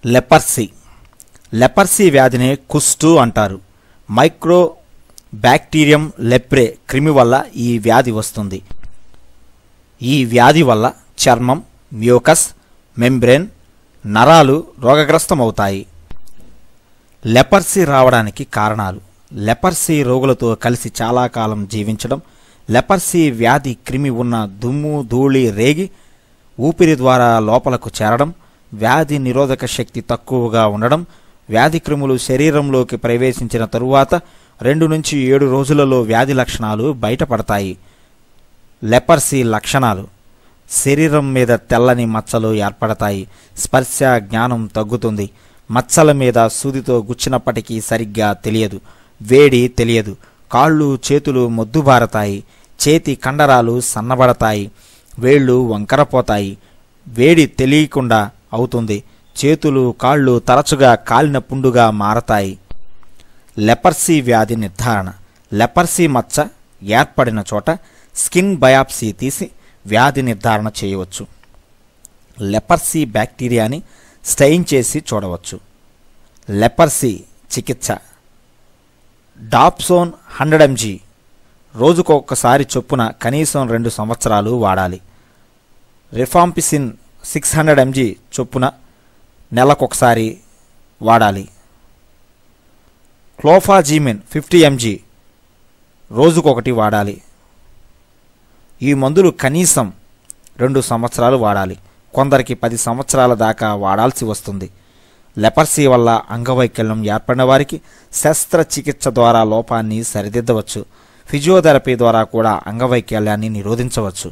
Leprosy. Leprosy వ్యాధిని కుష్టు అంటారు. మైక్రో బ్యాక్టీరియం లెప్రే క్రిమి వల్ల ఈ వ్యాధి వస్తుంది. ఈ వ్యాధి వల్ల చర్మం, మ్యూకస్ మెంబ్రేన్, నరాలు రోగగ్రస్తమవుతాయి. లెపర్సీ రావడానికి కారణాలు: లెపర్సీ రోగులతో కలిసి చాలా కాలం జీవించడం, లెపర్సీ వ్యాధి క్రిమి ఉన్న దుమ్ము ధూళి రేగి ఊపిరి ద్వారా లోపలకు చేరడం, వ్యాధి నిరోధక శక్తి తక్కువగా ఉండడం, వ్యాధి క్రిములు శరీరంలోకి ప్రవేశించిన తరువాత 2 నుంచి 7 రోజులలో వ్యాధి లక్షణాలు బయటపడతాయి. లెపర్సీ లక్షణాలు: శరీరం మీద తెల్లని మచ్చలు ఏర్పడతాయి, స్పర్శ జ్ఞానం తగ్గుతుంది, మచ్చల మీద సూదితో గుచ్చినప్పటికీ సరిగ్గా తెలియదు, వేడి తెలియదు, కాళ్ళు చేతులు మొద్దుబారతాయి, చేతి కండరాలు సన్నబడతాయి, వేళ్ళు వంకరపోతాయి, వేడి తెలియకుండా అవుతుంది, చేతులు కాళ్ళు తరచుగా కాలిన పుండుగా మారతాయి. లెపర్సీ వ్యాధి నిర్ధారణ: లెపర్సీ మచ్చ ఏర్పడిన చోట స్కిన్ బయాప్సీ తీసి వ్యాధి నిర్ధారణ చేయవచ్చు. లెపర్సీ బ్యాక్టీరియాని స్టెయిన్ చేసి చూడవచ్చు. లెపర్సీ చికిత్స: డాప్సోన్ 100 mg రోజుకొకసారి చొప్పున కనీసం 2 సంవత్సరాలు వాడాలి. రిఫాంపిసిన్ 600 mg చొప్పున నెలకొకసారి వాడాలి. క్లోఫాజీమిన్ 50 mg రోజుకొకటి వాడాలి. ఈ మందులు కనీసం 2 సంవత్సరాలు వాడాలి. కొందరికి 10 సంవత్సరాల దాకా వాడాల్సి వస్తుంది. లెపర్సీ వల్ల అంగవైకల్యం ఏర్పడిన వారికి శస్త్రచికిత్స ద్వారా లోపాన్ని సరిదిద్దవచ్చు. ఫిజియోథెరపీ ద్వారా కూడా అంగవైకల్యాన్ని నిరోధించవచ్చు.